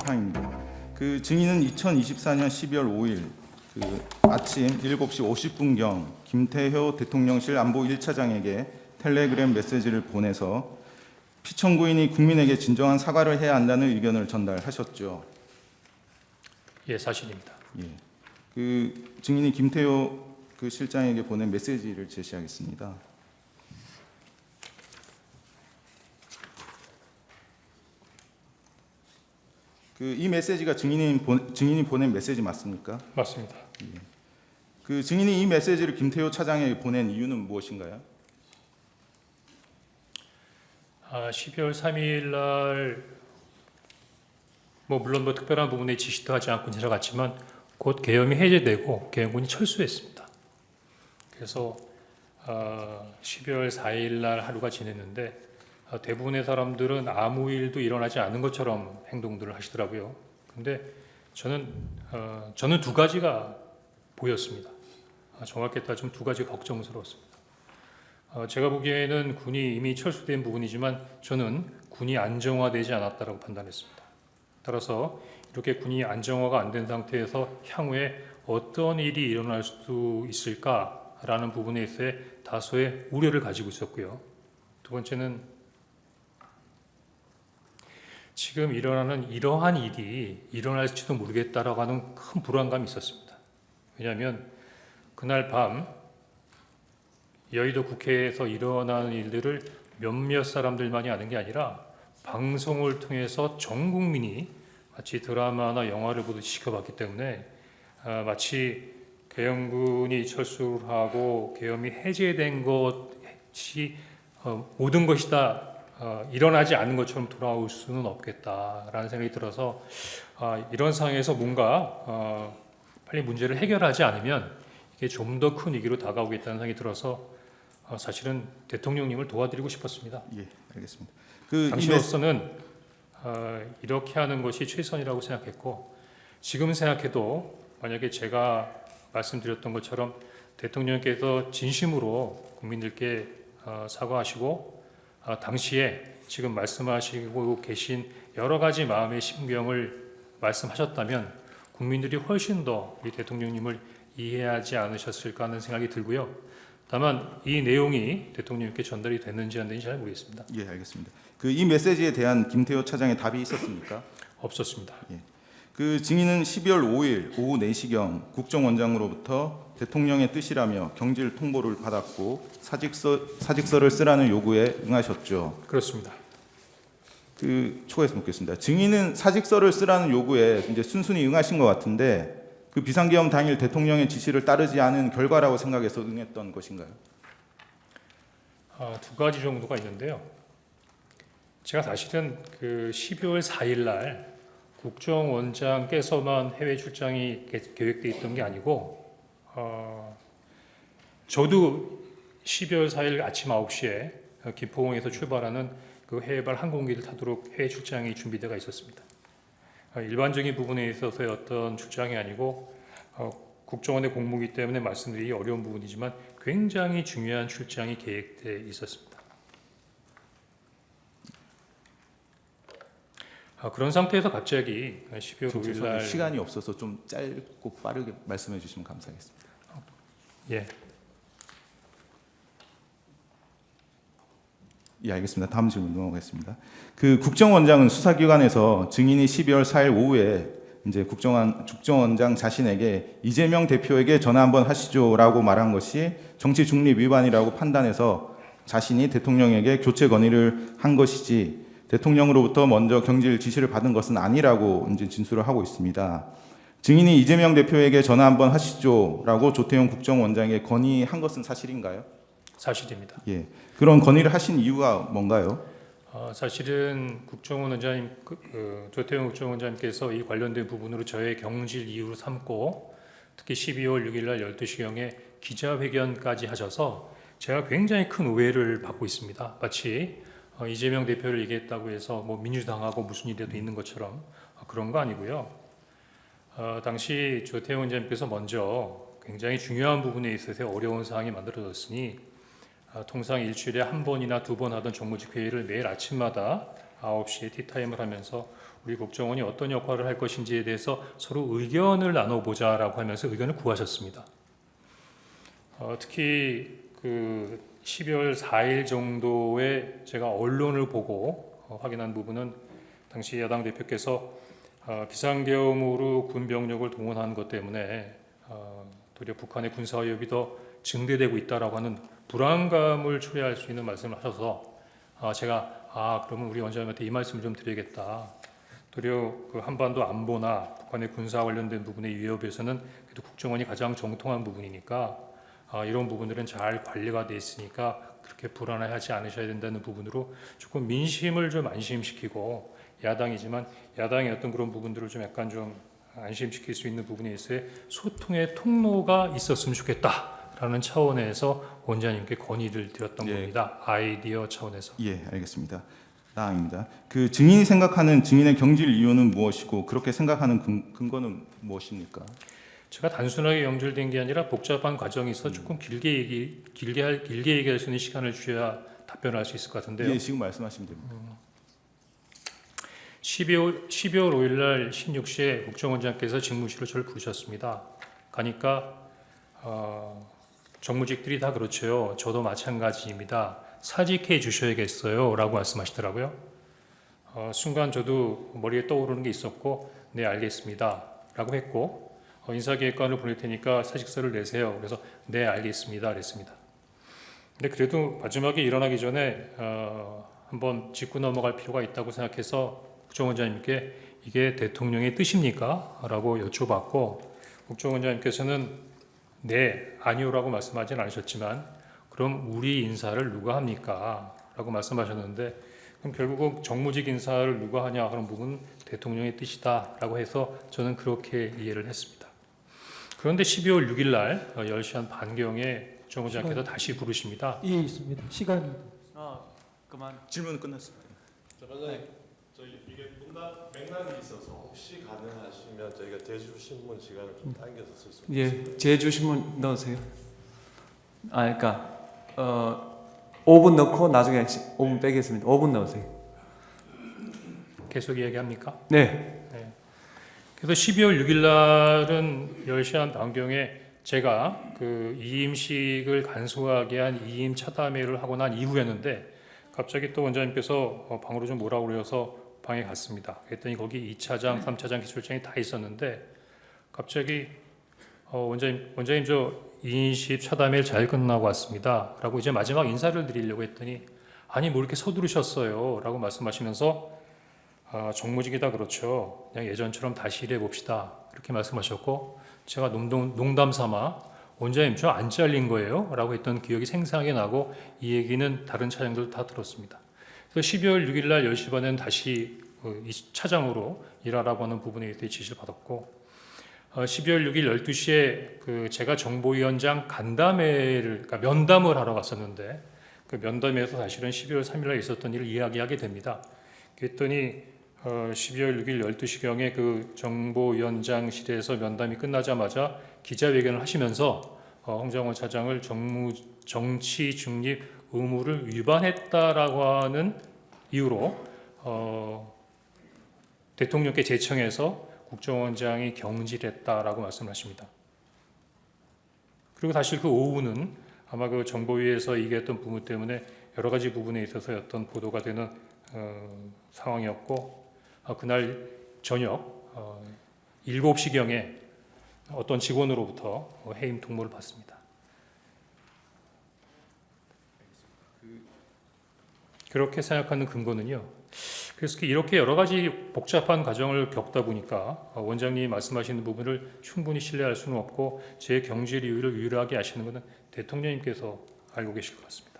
사항입니다. 그 증인은 2024년 12월 5일 아침 7시 50분경 김태효 대통령실 안보 1차장에게 텔레그램 메시지를 보내서 피청구인이 국민에게 진정한 사과를 해야 한다는 의견을 전달하셨죠. 예, 사실입니다. 예. 그 증인이 김태효 그 실장에게 보낸 메시지를 제시하겠습니다. 이 메시지가 증인이 보낸 메시지 맞습니까? 맞습니다. 예. 그 증인이 이 메시지를 김태효 차장에게 보낸 이유는 무엇인가요? 12월 3일 날 물론 특별한 부분에 지시도 하지 않고 내려갔지만 곧 계엄이 해제되고 계엄군이 철수했습니다. 그래서 12월 4일 날 하루가 지냈는데 대부분의 사람들은 아무 일도 일어나지 않은 것처럼 행동들을 하시더라고요. 근데 저는 두 가지가 보였습니다. 정확히 따지면 두 가지 걱정스러웠습니다. 제가 보기에는 군이 이미 철수된 부분이지만 저는 군이 안정화되지 않았다고 판단했습니다. 따라서 이렇게 군이 안정화가 안 된 상태에서 향후에 어떤 일이 일어날 수도 있을까라는 부분에 있어서 다소의 우려를 가지고 있었고요. 두 번째는 지금 일어나는 이러한 일이 일어날지도 모르겠다라고 하는 큰 불안감이 있었습니다. 왜냐하면 그날 밤 여의도 국회에서 일어나는 일들을 몇몇 사람들만이 아는 게 아니라 방송을 통해서 전 국민이 마치 드라마나 영화를 보듯이 지켜봤기 때문에 마치 계엄군이 철수를 하고 계엄이 해제된 것이 모든 것이 다 일어나지 않은 것처럼 돌아올 수는 없겠다라는 생각이 들어서 이런 상황에서 뭔가 빨리 문제를 해결하지 않으면 이게 좀 더 큰 위기로 다가오겠다는 생각이 들어서 사실은 대통령님을 도와드리고 싶었습니다. 예, 알겠습니다. 당시로서는 이렇게 하는 것이 최선이라고 생각했고 지금 생각해도 만약에 제가 말씀드렸던 것처럼 대통령께서 진심으로 국민들께 사과하시고 당시에 지금 말씀하시고 계신 여러 가지 마음의 심경을 말씀하셨다면 국민들이 훨씬 더 이 대통령님을 이해하지 않으셨을까 하는 생각이 들고요. 다만 이 내용이 대통령님께 전달이 됐는지 안 됐는지 잘 모르겠습니다. 예, 알겠습니다. 이 메시지에 대한 김태효 차장의 답이 있었습니까? 없었습니다. 예. 그 증인은 12월 5일 오후 4시경 국정원장으로부터 대통령의 뜻이라며 경질 통보를 받았고 사직서를 쓰라는 요구에 응하셨죠. 그렇습니다. 초과해서 묻겠습니다. 증인은 사직서를 쓰라는 요구에 이제 순순히 응하신 것 같은데 비상계엄 당일 대통령의 지시를 따르지 않은 결과라고 생각해서 응했던 것인가요? 두 가지 정도가 있는데요. 제가 사실은 12월 4일 날 국정원장께서만 해외 출장이 계획돼 있던 게 아니고 저도 12월 4일 아침 9시에 김포공에서 출발하는 해외발 항공기를 타도록 해외 출장이 준비되어 있었습니다. 일반적인 부분에 있어서의 어떤 출장이 아니고 국정원의 공무이기 때문에 말씀드리기 어려운 부분이지만 굉장히 중요한 출장이 계획되어 있었습니다. 그런 상태에서 갑자기 12월 5일 날 시간이 없어서 좀 짧고 빠르게 말씀해 주시면 감사하겠습니다. 예. 예, 알겠습니다. 다음 질문 넘어가겠습니다. 국정원장은 수사기관에서 증인이 12월 4일 오후에 이제 국정원장 자신에게 이재명 대표에게 전화 한번 하시죠라고 말한 것이 정치 중립 위반이라고 판단해서 자신이 대통령에게 교체 건의를 한 것이지 대통령으로부터 먼저 경질 지시를 받은 것은 아니라고 이제 진술을 하고 있습니다. 증인이 이재명 대표에게 전화 한번 하시죠라고 조태용 국정원장에게 건의한 것은 사실인가요? 사실입니다. 예, 그런 건의를 하신 이유가 뭔가요? 사실은 국정원 원장님, 조태용 국정원장님께서 이 관련된 부분으로 저의 경질 이유로 삼고 특히 12월 6일 날 12시경에 기자회견까지 하셔서 제가 굉장히 큰 오해를 받고 있습니다. 마치 이재명 대표를 얘기했다고 해서 민주당하고 무슨 일이라도 있는 것처럼 그런 거 아니고요. 당시 조태용 원장님께서 먼저 굉장히 중요한 부분에 있어서 어려운 상황이 만들어졌으니 통상 일주일에 한 번이나 두 번 하던 정무직 회의를 매일 아침마다 9시에 티타임을 하면서 우리 국정원이 어떤 역할을 할 것인지에 대해서 서로 의견을 나눠보자라고 하면서 의견을 구하셨습니다. 특히 그 12월 4일 정도에 제가 언론을 보고 확인한 부분은 당시 야당 대표께서 비상계엄으로 군 병력을 동원한 것 때문에 도리어 북한의 군사 위협이 더 증대되고 있다라고 하는 불안감을 초래할 수 있는 말씀을 하셔서 제가 그러면 우리 원장님한테 이 말씀을 좀 드려야겠다. 도리어 그 한반도 안보나 북한의 군사 관련된 부분의 위협에서는 그래도 국정원이 가장 정통한 부분이니까 이런 부분들은 잘 관리가 돼 있으니까 그렇게 불안해하지 않으셔야 된다는 부분으로 조금 민심을 좀 안심시키고 야당이지만 야당의 어떤 그런 부분들을 좀 약간 좀 안심시킬 수 있는 부분에 있어서 소통의 통로가 있었으면 좋겠다라는 차원에서 원장님께 건의를 드렸던 겁니다. 아이디어 차원에서. 예, 알겠습니다. 다음입니다. 그 증인이 생각하는 증인의 경질 이유는 무엇이고 그렇게 생각하는 근거는 무엇입니까? 제가 단순하게 연결된 게 아니라 복잡한 과정이 있어 조금 길게 얘기할 수 있는 시간을 주어야 답변을 할 수 있을 것 같은데요. 예, 지금 말씀하시면 됩니다. 12월 5일 날 16시에 국정원장께서 직무실로 저를 부르셨습니다. 가니까 정무직들이 다 그렇죠. 저도 마찬가지입니다. 사직해 주셔야겠어요 라고 말씀하시더라고요. 순간 저도 머리에 떠오르는 게 있었고 네 알겠습니다 라고 했고 인사기획관을 보낼 테니까 사직서를 내세요. 그래서 네 알겠습니다 그랬습니다. 근데 그래도 마지막에 일어나기 전에 한번 짚고 넘어갈 필요가 있다고 생각해서 국정원장님께 이게 대통령의 뜻입니까? 라고 여쭤봤고 국정원장님께서는 네 아니오라고 말씀하진 않으셨지만 그럼 우리 인사를 누가 합니까? 라고 말씀하셨는데 그럼 결국은 정무직 인사를 누가 하냐 그런 부분은 대통령의 뜻이다 라고 해서 저는 그렇게 이해를 했습니다. 그런데 12월 6일 날 10시 한 반경에 국정원장께서 다시 부르십니다. 예, 있습니다. 시간이. 그만. 질문은 끝났습니다. 원장님, 저희 이게 맥락이 있어서 혹시 가능하시면 저희가 제주신문 시간을 좀 당겨서 쓸 수 있을까요? 예, 제주신문 넣으세요. 그러니까 5분 넣고 나중에 5분 빼겠습니다. 5분 넣으세요. 계속 이야기합니까? 네. 그래서 12월 6일 날은 10시 한 반경에 제가 그 이임식을 간소하게 한 이임 차담회를 하고 난 이후였는데 갑자기 또 원장님께서 방으로 좀 오라고 그래서 방에 갔습니다. 그랬더니 거기 2차장, 3차장 기술장이 다 있었는데 갑자기 원장님 저 이임식 차담회 잘 끝나고 왔습니다. 라고 이제 마지막 인사를 드리려고 했더니 아니 뭐 이렇게 서두르셨어요. 라고 말씀하시면서 정무직이다 그렇죠. 그냥 예전처럼 다시 일해 봅시다. 그렇게 말씀하셨고 제가 농담 삼아 원장님 저 안 잘린 거예요? 라고 했던 기억이 생생하게 나고 이 얘기는 다른 차장들 다 들었습니다. 그래서 12월 6일 날 10시 반에는 다시 이 차장으로 일하라고 하는 부분에 대해 지시를 받았고 12월 6일 12시에 그 제가 정보위원장 간담회를 그러니까 면담을 하러 갔었는데 그 면담에서 사실은 12월 3일 날 있었던 일을 이야기하게 됩니다. 그랬더니 12월 6일 12시경에 그 정보위원장실에서 면담이 끝나자마자 기자회견을 하시면서 홍장원 차장을 정치 중립 의무를 위반했다라고 하는 이유로 대통령께 제청해서 국정원장이 경질했다라고 말씀하십니다. 그리고 사실 그 오후는 아마 그 정보위에서 얘기했던 부분 때문에 여러 가지 부분에 있어서 어떤 보도가 되는 상황이었고 그날 저녁 7시경에 어떤 직원으로부터 해임 통보를 받습니다. 그렇게 생각하는 근거는요. 그래서 이렇게 여러 가지 복잡한 과정을 겪다 보니까 원장님이 말씀하시는 부분을 충분히 신뢰할 수는 없고 제 경질 이유를 유일하게 아시는 것은 대통령님께서 알고 계실 것 같습니다.